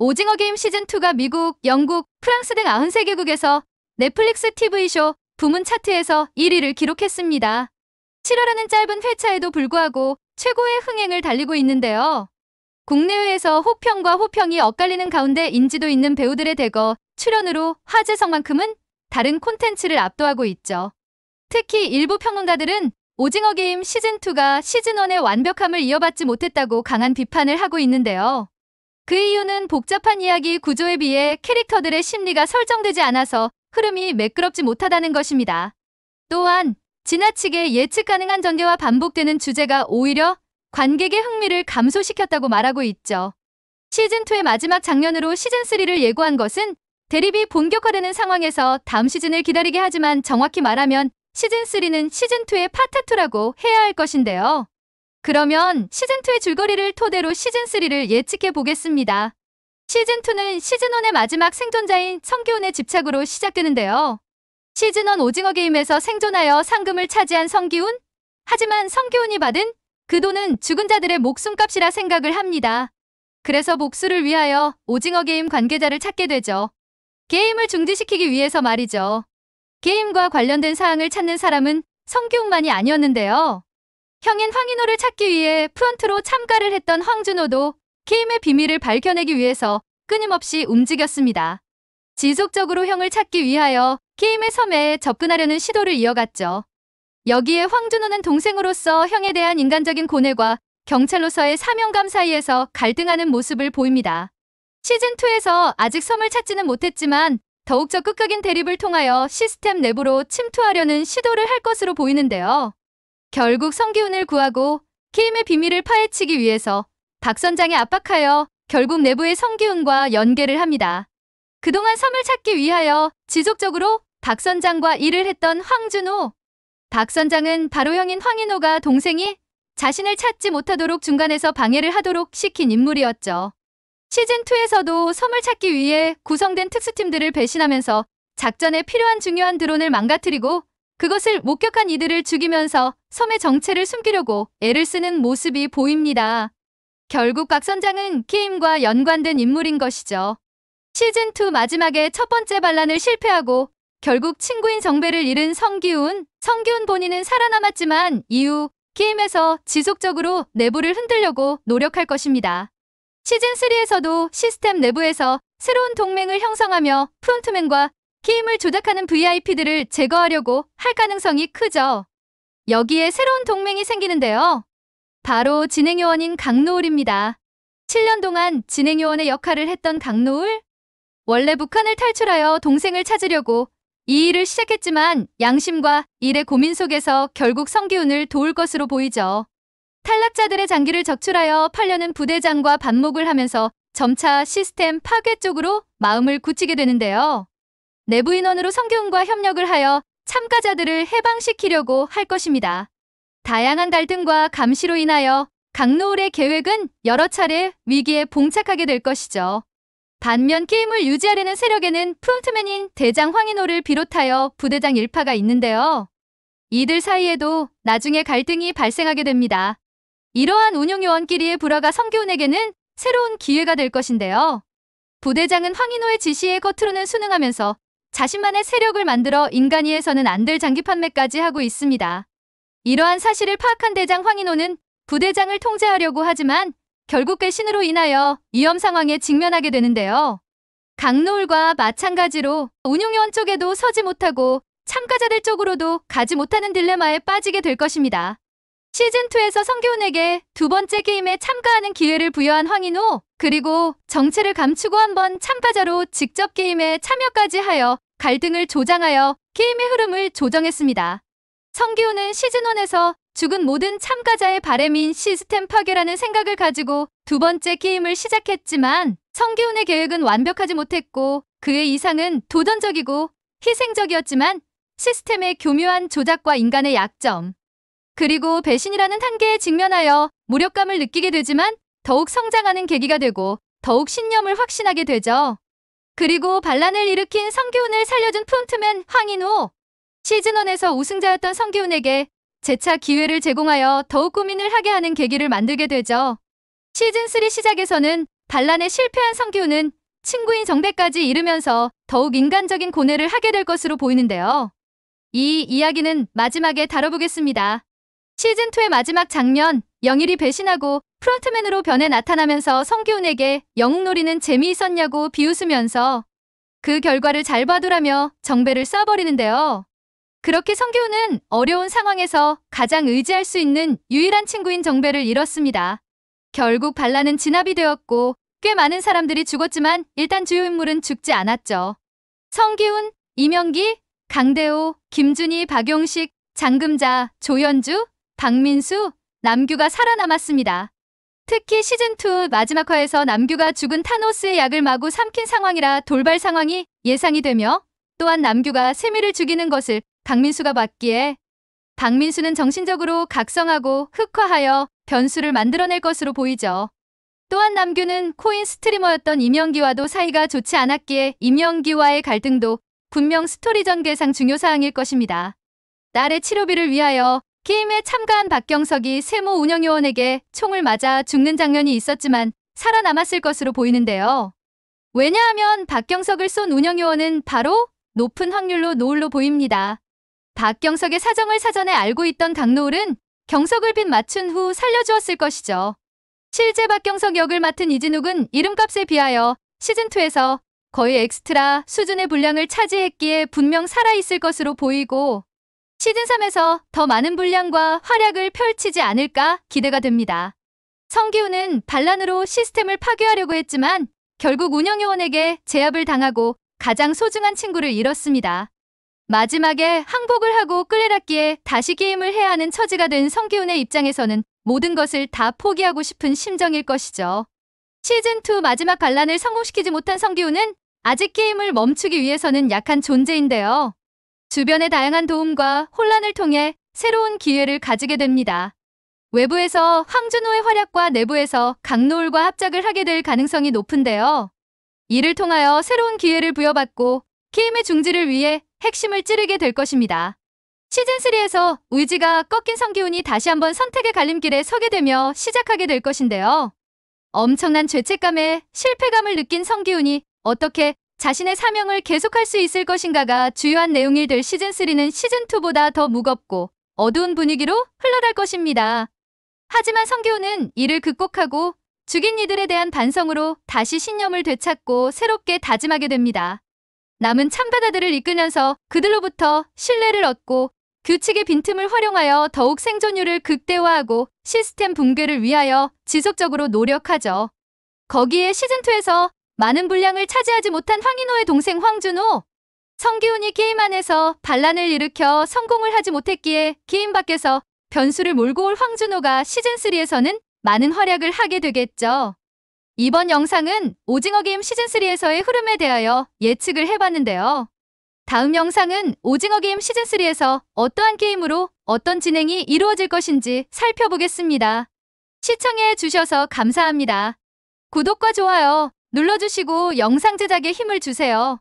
오징어 게임 시즌2가 미국, 영국, 프랑스 등 93개국에서 넷플릭스 TV쇼 부문 차트에서 1위를 기록했습니다. 7화라는 짧은 회차에도 불구하고 최고의 흥행을 달리고 있는데요. 국내외에서 호평과 호평이 엇갈리는 가운데 인지도 있는 배우들의 대거 출연으로 화제성만큼은 다른 콘텐츠를 압도하고 있죠. 특히 일부 평론가들은 오징어 게임 시즌2가 시즌1의 완벽함을 이어받지 못했다고 강한 비판을 하고 있는데요. 그 이유는 복잡한 이야기 구조에 비해 캐릭터들의 심리가 설정되지 않아서 흐름이 매끄럽지 못하다는 것입니다. 또한 지나치게 예측 가능한 전개와 반복되는 주제가 오히려 관객의 흥미를 감소시켰다고 말하고 있죠. 시즌2의 마지막 장면으로 시즌3를 예고한 것은 대립이 본격화되는 상황에서 다음 시즌을 기다리게 하지만 정확히 말하면 시즌3는 시즌2의 파트2라고 해야 할 것인데요. 그러면 시즌2의 줄거리를 토대로 시즌3를 예측해 보겠습니다. 시즌2는 시즌1의 마지막 생존자인 성기훈의 집착으로 시작되는데요. 시즌1 오징어 게임에서 생존하여 상금을 차지한 성기훈? 하지만 성기훈이 받은 그 돈은 죽은 자들의 목숨값이라 생각을 합니다. 그래서 복수를 위하여 오징어 게임 관계자를 찾게 되죠. 게임을 중지시키기 위해서 말이죠. 게임과 관련된 사항을 찾는 사람은 성기훈만이 아니었는데요. 형인 황인호를 찾기 위해 프런트로 참가를 했던 황준호도 게임의 비밀을 밝혀내기 위해서 끊임없이 움직였습니다. 지속적으로 형을 찾기 위하여 게임의 섬에 접근하려는 시도를 이어갔죠. 여기에 황준호는 동생으로서 형에 대한 인간적인 고뇌와 경찰로서의 사명감 사이에서 갈등하는 모습을 보입니다. 시즌2에서 아직 섬을 찾지는 못했지만 더욱 적극적인 대립을 통하여 시스템 내부로 침투하려는 시도를 할 것으로 보이는데요. 결국 성기훈을 구하고 게임의 비밀을 파헤치기 위해서 박 선장에 압박하여 결국 내부의 성기훈과 연계를 합니다. 그동안 섬을 찾기 위하여 지속적으로 박 선장과 일을 했던 황준호. 박 선장은 바로 형인 황인호가 동생이 자신을 찾지 못하도록 중간에서 방해를 하도록 시킨 인물이었죠. 시즌2에서도 섬을 찾기 위해 구성된 특수팀들을 배신하면서 작전에 필요한 중요한 드론을 망가뜨리고 그것을 목격한 이들을 죽이면서 섬의 정체를 숨기려고 애를 쓰는 모습이 보입니다. 결국 박 선장은 게임과 연관된 인물인 것이죠. 시즌2 마지막에 첫 번째 반란을 실패하고 결국 친구인 정배를 잃은 성기훈 본인은 살아남았지만 이후 게임에서 지속적으로 내부를 흔들려고 노력할 것입니다. 시즌3에서도 시스템 내부에서 새로운 동맹을 형성하며 프론트맨과 게임을 조작하는 VIP들을 제거하려고 할 가능성이 크죠. 여기에 새로운 동맹이 생기는데요. 바로 진행요원인 강노을입니다. 7년 동안 진행요원의 역할을 했던 강노을? 원래 북한을 탈출하여 동생을 찾으려고 이 일을 시작했지만 양심과 일의 고민 속에서 결국 성기훈을 도울 것으로 보이죠. 탈락자들의 장기를 적출하여 팔려는 부대장과 반목을 하면서 점차 시스템 파괴 쪽으로 마음을 굳히게 되는데요. 내부 인원으로 성기훈과 협력을 하여 참가자들을 해방시키려고 할 것입니다. 다양한 갈등과 감시로 인하여 강노을의 계획은 여러 차례 위기에 봉착하게 될 것이죠. 반면 게임을 유지하려는 세력에는 프론트맨인 대장 황인호를 비롯하여 부대장 일파가 있는데요. 이들 사이에도 나중에 갈등이 발생하게 됩니다. 이러한 운용요원끼리의 불화가 성기훈에게는 새로운 기회가 될 것인데요. 부대장은 황인호의 지시에 겉으로는 순응하면서 자신만의 세력을 만들어 인간위에서는 안 될 장기 판매까지 하고 있습니다. 이러한 사실을 파악한 대장 황인호는 부대장을 통제하려고 하지만 결국 배신으로 인하여 위험 상황에 직면하게 되는데요. 강노을과 마찬가지로 운용요원 쪽에도 서지 못하고 참가자들 쪽으로도 가지 못하는 딜레마에 빠지게 될 것입니다. 시즌2에서 성기훈에게 두 번째 게임에 참가하는 기회를 부여한 황인호, 그리고 정체를 감추고 한번 참가자로 직접 게임에 참여까지 하여 갈등을 조장하여 게임의 흐름을 조정했습니다. 성기훈은 시즌1에서 죽은 모든 참가자의 바램인 시스템 파괴라는 생각을 가지고 두 번째 게임을 시작했지만 성기훈의 계획은 완벽하지 못했고 그의 이상은 도전적이고 희생적이었지만 시스템의 교묘한 조작과 인간의 약점, 그리고 배신이라는 한계에 직면하여 무력감을 느끼게 되지만 더욱 성장하는 계기가 되고 더욱 신념을 확신하게 되죠. 그리고 반란을 일으킨 성기훈을 살려준 프론트맨 황인호. 시즌1에서 우승자였던 성기훈에게 재차 기회를 제공하여 더욱 고민을 하게 하는 계기를 만들게 되죠. 시즌3 시작에서는 반란에 실패한 성기훈은 친구인 정배까지 잃으면서 더욱 인간적인 고뇌를 하게 될 것으로 보이는데요. 이 이야기는 마지막에 다뤄보겠습니다. 시즌2의 마지막 장면, 영일이 배신하고 프론트맨으로 변해 나타나면서 성기훈에게 영웅놀이는 재미있었냐고 비웃으면서 그 결과를 잘 봐두라며 정배를 쏴버리는데요. 그렇게 성기훈은 어려운 상황에서 가장 의지할 수 있는 유일한 친구인 정배를 잃었습니다. 결국 반란은 진압이 되었고 꽤 많은 사람들이 죽었지만 일단 주요 인물은 죽지 않았죠. 성기훈, 이명기, 강대호, 김준희, 박용식, 장금자, 조연주, 박민수, 남규가 살아남았습니다. 특히 시즌2 마지막 화에서 남규가 죽은 타노스의 약을 마구 삼킨 상황이라 돌발 상황이 예상이 되며 또한 남규가 세미를 죽이는 것을 박민수가 봤기에 박민수는 정신적으로 각성하고 흑화하여 변수를 만들어낼 것으로 보이죠. 또한 남규는 코인 스트리머였던 이명기와도 사이가 좋지 않았기에 이명기와의 갈등도 분명 스토리 전개상 중요사항일 것입니다. 딸의 치료비를 위하여 게임에 참가한 박경석이 세모 운영요원에게 총을 맞아 죽는 장면이 있었지만 살아남았을 것으로 보이는데요. 왜냐하면 박경석을 쏜 운영요원은 바로 높은 확률로 노을로 보입니다. 박경석의 사정을 사전에 알고 있던 강노을은 경석을 빗 맞춘 후 살려주었을 것이죠. 실제 박경석 역을 맡은 이진욱은 이름값에 비하여 시즌2에서 거의 엑스트라 수준의 분량을 차지했기에 분명 살아있을 것으로 보이고 시즌3에서 더 많은 분량과 활약을 펼치지 않을까 기대가 됩니다. 성기훈은 반란으로 시스템을 파괴하려고 했지만 결국 운영요원에게 제압을 당하고 가장 소중한 친구를 잃었습니다. 마지막에 항복을 하고 끌려났기에 다시 게임을 해야 하는 처지가 된 성기훈의 입장에서는 모든 것을 다 포기하고 싶은 심정일 것이죠. 시즌2 마지막 반란을 성공시키지 못한 성기훈은 아직 게임을 멈추기 위해서는 약한 존재인데요. 주변의 다양한 도움과 혼란을 통해 새로운 기회를 가지게 됩니다. 외부에서 황준호의 활약과 내부에서 강노을과 합작을 하게 될 가능성이 높은데요. 이를 통하여 새로운 기회를 부여받고 게임의 중지를 위해 핵심을 찌르게 될 것입니다. 시즌3에서 의지가 꺾인 성기훈이 다시 한번 선택의 갈림길에 서게 되며 시작하게 될 것인데요. 엄청난 죄책감에 실패감을 느낀 성기훈이 어떻게 자신의 사명을 계속할 수 있을 것인가가 주요한 내용이 될 시즌3는 시즌2보다 더 무겁고 어두운 분위기로 흘러갈 것입니다. 하지만 성기훈은 이를 극복하고 죽인 이들에 대한 반성으로 다시 신념을 되찾고 새롭게 다짐하게 됩니다. 남은 참가자들을 이끌면서 그들로부터 신뢰를 얻고 규칙의 빈틈을 활용하여 더욱 생존율을 극대화하고 시스템 붕괴를 위하여 지속적으로 노력하죠. 거기에 시즌2에서 많은 분량을 차지하지 못한 황인호의 동생 황준호, 성기훈이 게임 안에서 반란을 일으켜 성공을 하지 못했기에 게임 밖에서 변수를 몰고 올 황준호가 시즌3에서는 많은 활약을 하게 되겠죠. 이번 영상은 오징어 게임 시즌3에서의 흐름에 대하여 예측을 해봤는데요. 다음 영상은 오징어 게임 시즌3에서 어떠한 게임으로 어떤 진행이 이루어질 것인지 살펴보겠습니다. 시청해 주셔서 감사합니다. 구독과 좋아요 눌러주시고 영상 제작에 힘을 주세요.